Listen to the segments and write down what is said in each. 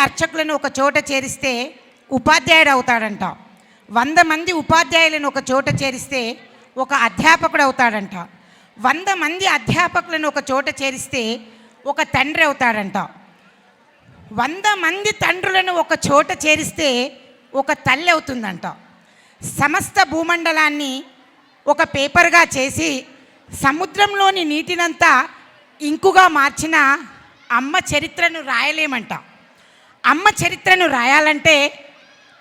అర్చకులను ఒక చోట చేరిస్తే ఉపాధ్యాయుడు అవుతాడంట. 100 మంది ఉపాధ్యాయులను ఒక చోట చేరిస్తే ఒక అధ్యాపకుడు అవుతాడంట. 100 మంది అధ్యాపకులను ఒక చోట చేరిస్తే ఒక తండ్రి అవుతాడంట. 100 మంది తండ్రులను ఒక చోట చేరిస్తే ఒక తల్లి అవుతుందంట. సమస్త భూమండలాన్ని ఒక పేపర్గా చేసి సముద్రంలోని నీటినంతా ఇంకుగా మార్చిన అమ్మ చరిత్రను రాయలేమంట. అమ్మ చరిత్రను రాయాలంటే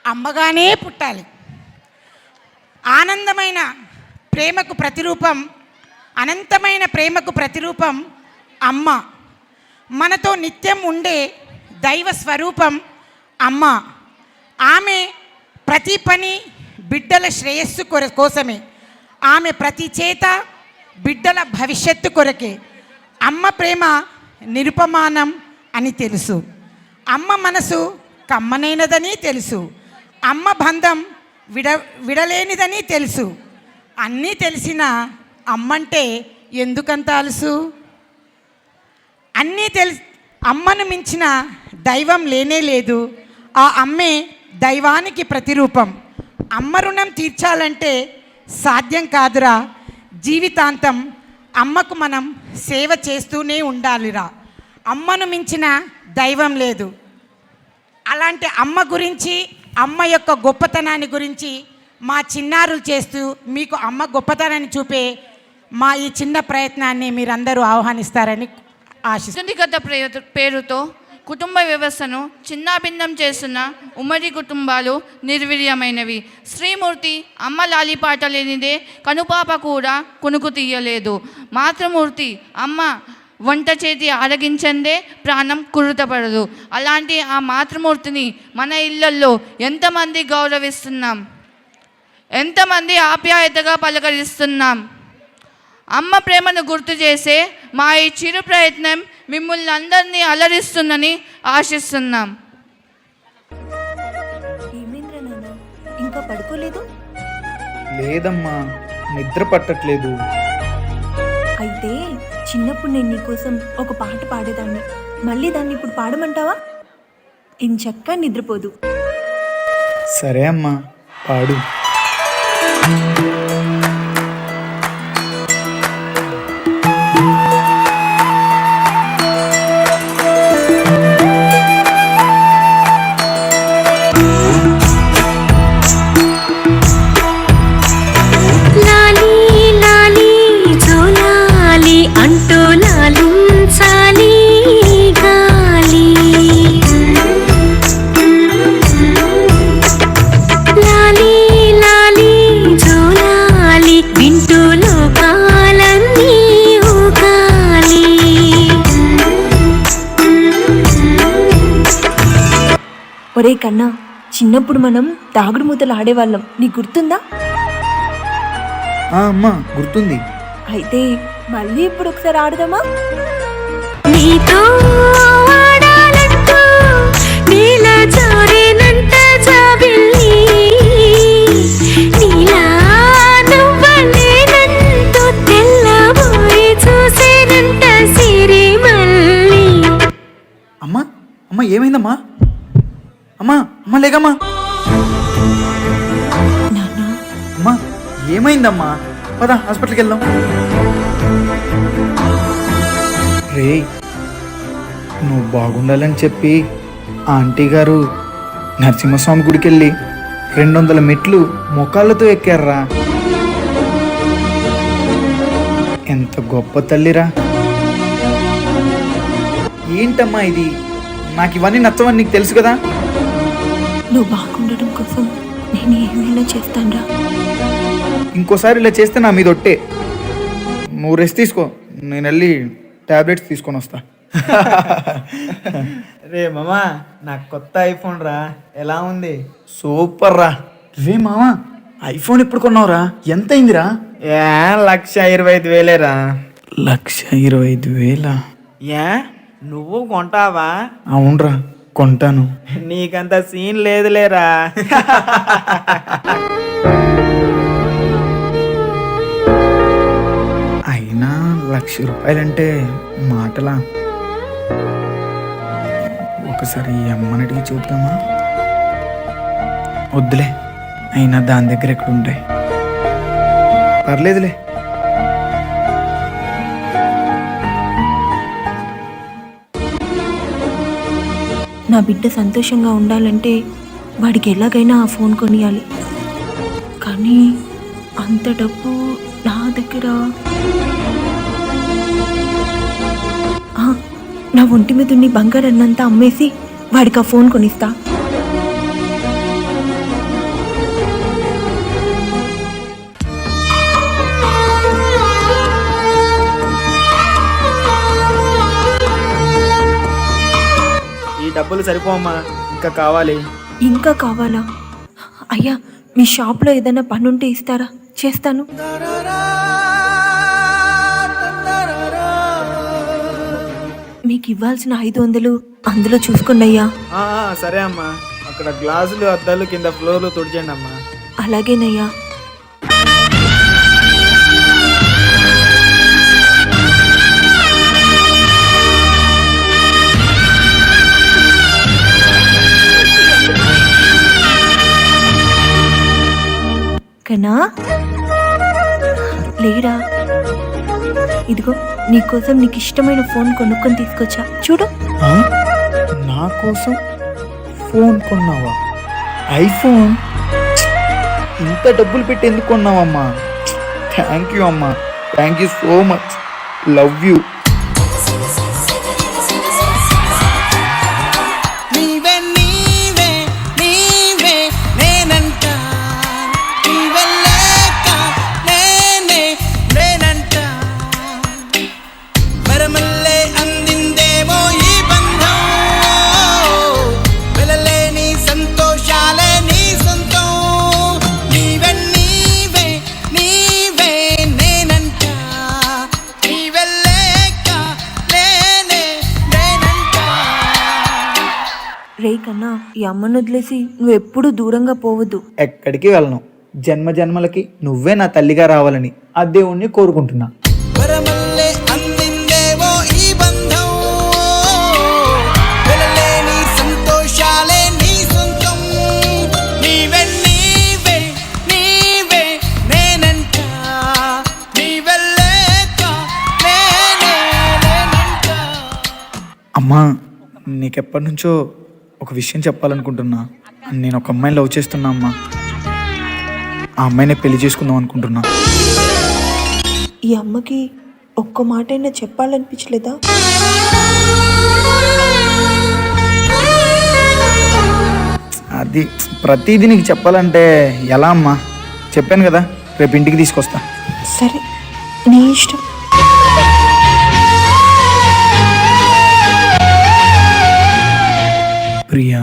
అమ్మగానే పుట్టాలి. ఆనందమైన ప్రేమకు ప్రతిరూపం, అనంతమైన ప్రేమకు ప్రతిరూపం అమ్మ. మనతో నిత్యం ఉండే దైవ స్వరూపం అమ్మ. ఆమె ప్రతి పని బిడ్డల శ్రేయస్సు కోసమే. ఆమె ప్రతి చేత బిడ్డల భవిష్యత్తు కొరకే. అమ్మ ప్రేమ నిరుపమానం అని తెలుసు. అమ్మ మనసు కమ్మనైనదని తెలుసు. అమ్మ బంధం విడలేనిదని తెలుసు. అన్నీ తెలిసిన అమ్మంటే ఎందుకంత అలుసు? అన్నీ అమ్మను మించిన దైవం లేనే లేదు. ఆ అమ్మే దైవానికి ప్రతిరూపం. అమ్మ రుణం తీర్చాలంటే సాధ్యం కాదురా. జీవితాంతం అమ్మకు మనం సేవ చేస్తూనే ఉండాలిరా. అమ్మను మించిన దైవం లేదు. అలాంటి అమ్మ గురించి, అమ్మ యొక్క గొప్పతనాన్ని గురించి మా చిన్నారులు చేస్తూ మీకు అమ్మ గొప్పతనాన్ని చూపే మా ఈ చిన్న ప్రయత్నాన్ని మీరందరూ ఆహ్వానిస్తారని వ్యక్తిగత పేరుతో కుటుంబ వ్యవస్థను చిన్నాభిన్నం చేస్తున్న ఉమ్మడి కుటుంబాలు నిర్వీర్యమైనవి. శ్రీమూర్తి అమ్మ లాలిపాట లేనిదే కనుపాప కూడా కునుకు తీయలేదు. మాతృమూర్తి అమ్మ వంట చేతి ఆరగించందే ప్రాణం కురుతపడదు. అలాంటి ఆ మాతృమూర్తిని మన ఇళ్లల్లో ఎంతమంది గౌరవిస్తున్నాం, ఎంతమంది ఆప్యాయతగా పలకరిస్తున్నాం. అమ్మ ప్రేమను గుర్తు చేసే మా ఈ చిరు ప్రయత్నం మిమ్మల్ని అందరినీ అలరిస్తుందని ఆశిస్తున్నాం. ఇంకా పడుకోలేదు? లేదమ్మా, నిద్ర పట్టట్లేదు. అయితే చిన్నప్పుడు నేను నీకోసం ఒక పాట పాడేదాన్ని. మళ్ళీ దాన్ని ఇప్పుడు పాడమంటావా? ఇంచక్కా నిద్రపోదు. సరే అమ్మా, పాడు. ఒరే కన్నా, చిన్నప్పుడు మనం దాగుడు మూతలు ఆడేవాళ్ళం, నీకు గుర్తుందా? అమ్మా, గుర్తుంది. అయితే మళ్ళీ ఇప్పుడు ఒకసారి ఆడదామా? నీతో ఆడాలంటూ నీలా జారేనంట జాబిల్లి, నీలా నువ్వలేనంటూ తెల్లబోయి చూసేనంట సిరిమల్లి. అమ్మా అమ్మా, ఏమైందమ్మా? అమ్మా అమ్మా, లేకమ్మా. అమ్మా ఏమైందమ్మా? పద హాస్పిటల్కి వెళ్దాం. రే, నువ్వు బాగుండాలని చెప్పి ఆంటీ గారు నరసింహస్వామి గుడికి వెళ్ళి 200 మెట్లు మొకాళ్ళతో ఎక్కారా. ఎంత గొప్ప తల్లిరా. ఏంటమ్మా ఇది? నాకు ఇవన్నీ నచ్చవని నీకు తెలుసు కదా. నువ్వు బాగుండడం కోసం నేను ఏమైనా చేస్తానురా. ఇంకోసారి ఇలా చేస్తే నా మీద ఒట్టే. నువ్వు రెస్ట్ తీసుకో, నేను వెళ్ళి టాబ్లెట్స్ తీసుకొని వస్తా. రే మామా, నాకు కొత్త ఐఫోన్ రా, ఎలా ఉంది? సూపర్ రా. రే మామా, ఐఫోన్ ఎప్పుడు కొన్నావురా? ఎంత అయిందిరా? 1,25,000 రా. 1,25,000? ఏ, నువ్వు కొంటావా? అవునరా, కొంటాను. నీకంత సీన్ లేదులేరా. అయినా 1,00,000 రూపాయలంటే మాటలా? ఒకసారి ఈ అమ్మని అడిగి చూద్దామా? వద్దులే, అయినా దాని దగ్గర ఎక్కడ ఉంటాయి. పర్లేదులే. నా బిడ్డ సంతోషంగా ఉండాలంటే వాడికి ఎలాగైనా ఆ ఫోన్ కొనియాలి. కానీ అంత డబ్బు నా దగ్గర. నా ఒంటి మీద ఉన్న బంగారాన్నంతా అమ్మేసి వాడికి ఆ ఫోన్ కొనిస్తా. ఈ డబ్బులు సరిపోమ్మా, ఇంకా కావాలి. ఇంకా కావాలా? అయ్యా, మీ షాప్లో ఏదైనా పనుంటే ఇస్తారా? చేస్తాను. మీకు ఇవ్వాల్సిన 500 అందులో చూసుకోండి అయ్యా. సరే అమ్మా, అక్కడ గ్లాసులు అద్దాలు కింద ఫ్లోర్లు తుడిచండి అమ్మా. అలాగేనయ్యా. కన్నా లేరా? ఇదిగో నీకోసం నీకు ఇష్టమైన ఫోన్ కొనుక్కొని తీసుకొచ్చా, చూడు. నా కోసం ఫోన్ కొన్నావా? ఐఫోన్? ఇంత డబ్బులు పెట్టి ఎందుకు కొన్నావమ్మా? థ్యాంక్ యూ అమ్మా, thank you so much. Love you. రే కన్నా, ఈ అమ్మను వదిలేసి నువ్వు ఎప్పుడూ దూరంగా పోవద్దు. ఎక్కడికి వెళ్ళను. జన్మ జన్మలకి నువ్వే నా తల్లిగా రావాలని ఆ దేవుణ్ణి కోరుకుంటున్నా. అమ్మా, నీకెప్పటి నుంచో ఒక విషయం చెప్పాలనుకుంటున్నా. నేను ఒక అమ్మాయిని లవ్ చేస్తున్నా అమ్మా. ఆ అమ్మాయిని పెళ్లి చేసుకుందాం అనుకుంటున్నా. ఈ అమ్మకి ఒక్క మాటైనా చెప్పాలనిపించలేదా? అది ప్రతిదీ నీకు చెప్పాలంటే ఎలా అమ్మా? చెప్పాను కదా, రేపు ఇంటికి తీసుకొస్తా. సరే, నీ ఇష్టం. ప్రియా,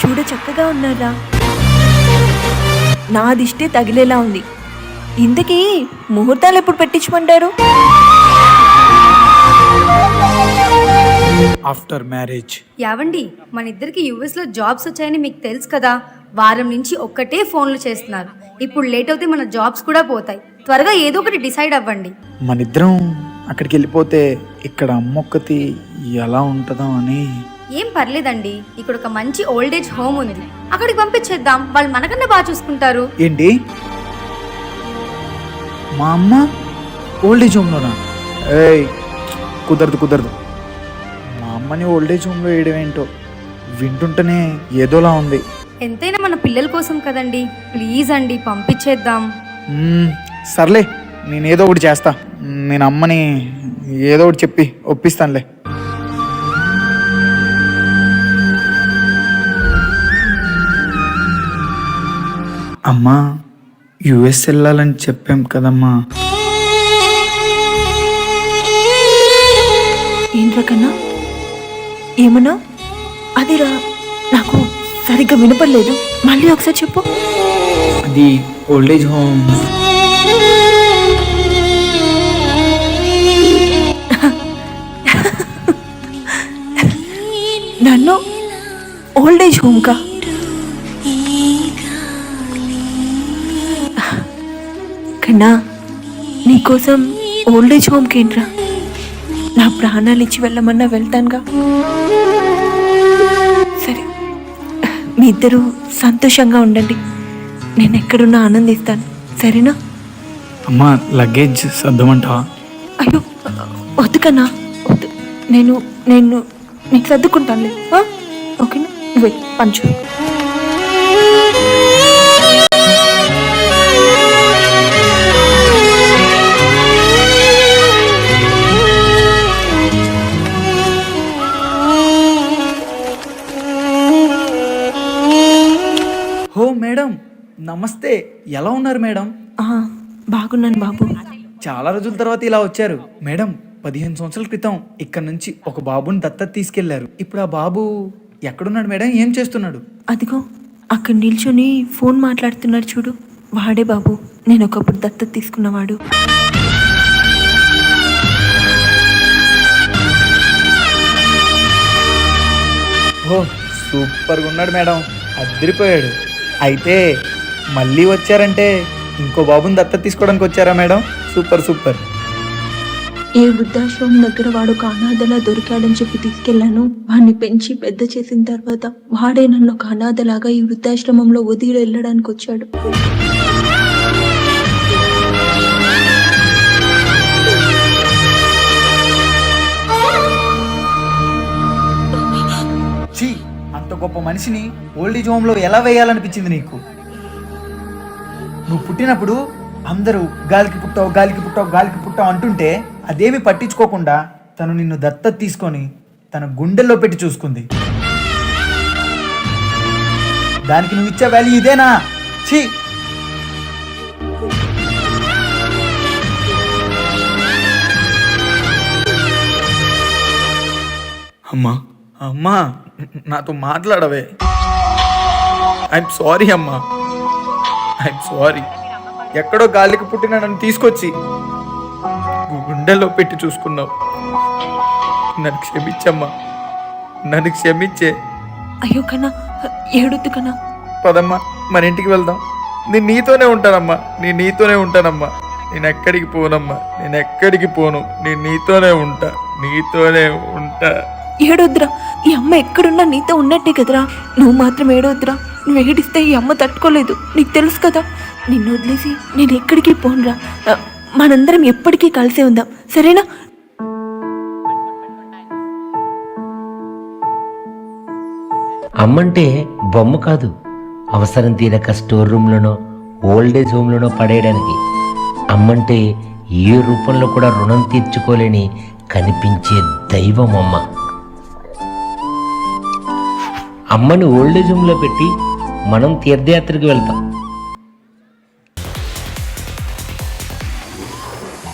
చూడ చక్కగా ఉన్నారా? నా దిష్టే తగిలేలా ఉంది. ఇంతకీ ముహూర్తాలు ఎప్పుడు పెట్టించమంటారు? After marriage. యావండి, మన ఇద్దరికి యూఎస్లో జాబ్స్ వచ్చాయని మీకు తెలుసు కదా. వారం నుంచి ఒక్కటే ఫోన్లు చేస్తున్నారు. ఇప్పుడు లేట్ అవుతే మన జాబ్స్ కూడా పోతాయి. త్వరగా ఏదో ఒకటి డిసైడ్ అవ్వండి. మనిద్దరం అక్కడికి వెళ్ళిపోతే ఇక్కడ అమ్మొక్కతి ఎలా ఉంటుందో అని. ఏం పర్లేదండి, ఇక్కడ ఒక మంచి ఓల్డ్ ఏజ్ హోమ్ ఉంది. అక్కడికి పంపించేద్దాం, వాళ్ళు మనకన్నా బాగా చూసుకుంటారు. ఏంటి, మా అమ్మ ఓల్డేజ్ హోమ్లోనా? ఏయ్, కుదరదు కుదరదు. మా అమ్మని ఓల్డేజ్ హోమ్లో వేయడం ఏంటో వింటుంటేనే ఏదోలా ఉంది. ఎంతైనా మన పిల్లల కోసం కదండి. ప్లీజ్ అండి, పంపించేద్దాం. సర్లే, నేను ఏదో ఒకటి చేస్తా. నేను అమ్మని ఏదో ఒకటి చెప్పి ఒప్పిస్తానులే. అమ్మా, యుఎస్ వెళ్ళాలని చెప్పాం కదమ్మా. ఏంట్రా కన్నా, ఏమన్నా? అదిరా, నాకు సరిగ్గా వినపడలేదు. మళ్ళీ ఒకసారి చెప్పు. అది ఓల్డేజ్ హోమ్. నన్ను ఓల్డ్ ఏజ్ హోమ్కా? కన్నా నీకోసం ఓల్డ్ ఏజ్ హోమ్కి ఏంట్రా? నా ప్రాణాలు ఇచ్చి వెళ్ళమన్నా వెళ్తానుగా. సరే, మీ ఇద్దరు సంతోషంగా ఉండండి. నేను ఎక్కడున్నా ఆనందిస్తాను, సరేనా? అమ్మా లగేజ్ సర్దమంటావా? అయ్యో వద్దు కన్నా, వద్దు. నేను నేను నీకు సర్దుకుంటానులే. ఓకేనా? నువ్వే పంచు. హో మేడం, నమస్తే. ఎలా ఉన్నారు మేడం? బాగున్నాను బాబు. చాలా రోజుల తర్వాత ఇలా వచ్చారు మేడం. 15 సంవత్సరాల క్రితం ఇక్కడ నుంచి ఒక బాబుని దత్తత తీసుకెళ్లారు. ఇప్పుడు ఆ బాబు ఎక్కడున్నాడు మేడం? ఏం చేస్తున్నాడు? అదిగో అక్కడ నిల్చొని ఫోన్ మాట్లాడుతున్నాడు చూడు, వాడే బాబు. నేను ఒకప్పుడు దత్తత తీసుకున్నవాడు. ఓ సూపర్గా ఉన్నాడు మేడం, అదిరిపోయాడు. అయితే మళ్ళీ వచ్చారంటే ఇంకో బాబుని దత్తత తీసుకోవడానికి వచ్చారా మేడం? Super super. ఏ వృద్ధాశ్రమం దగ్గర వాడు ఒక అనాథలా దొరికాడని చెప్పి తీసుకెళ్లాను. వాడిని పెంచి పెద్ద చేసిన తర్వాత వాడే నన్ను ఒక అనాథలాగా ఈ వృద్ధాశ్రమంలో వదిలి వెళ్ళడానికి వచ్చాడు. ఛీ, అంత గొప్ప మనిషిని ఓల్డ్ ఏజ్ హోమ్లో ఎలా వేయాలనిపించింది నీకు? నువ్వు పుట్టినప్పుడు అందరూ గాలికి పుట్టావు గాలికి పుట్టావు గాలికి పుట్టావు అంటుంటే అదేమి పట్టించుకోకుండా తను నిన్ను దత్తత తీసుకొని తన గుండెల్లో పెట్టి చూసుకుంది. దానికి నువ్వు ఇచ్చే వాల్యూ ఇదేనా? ఛీ! అమ్మా అమ్మా, నాతో మాట్లాడవే. ఐఎమ్ సారీ అమ్మా, ఐఎమ్ సారీ. ఎక్కడో గాలికి పుట్టిన నన్ను తీసుకొచ్చి గుండెల్లో పెట్టి చూసుకున్నావు. నన్ను క్షమించమ్మా, నన్ను క్షమించే. అయ్యో కన్నా, ఏడొద్దు కన్నా. పదమ్మా, మన ఇంటికి వెళ్దాం. నేను నీతోనే ఉంటానమ్మా, నేను నీతోనే ఉంటానమ్మా. నేను ఎక్కడికి పోనమ్మా, నేను ఎక్కడికి పోను. నేను నీతోనే ఉంటా, నీతోనే ఉంటా. ఏడొద్దురా, ఈ అమ్మ ఎక్కడున్నా నీతో ఉన్నట్టే కదరా. నువ్వు మాత్రం ఏడొద్దురా. నువ్వు ఏడిస్తే ఈ అమ్మ తట్టుకోలేదు, నీకు తెలుసు కదా. నిన్ను వదిలేసి నేను ఎక్కడికి పోనురా. మనందరం ఎప్పటికీ కలిసే ఉందాం, సరేనా? అమ్మంటే బొమ్మ కాదు, అవసరం తీరక స్టోర్ రూమ్లోనో ఓల్డేజ్ హోమ్లోనో పడేయడానికి. అమ్మంటే ఏ రూపంలో కూడా రుణం తీర్చుకోలేని కనిపించే దైవం అమ్మ. అమ్మని ఓల్డేజ్ హోమ్లో పెట్టి మనం తీర్థయాత్రకు వెళ్తాం.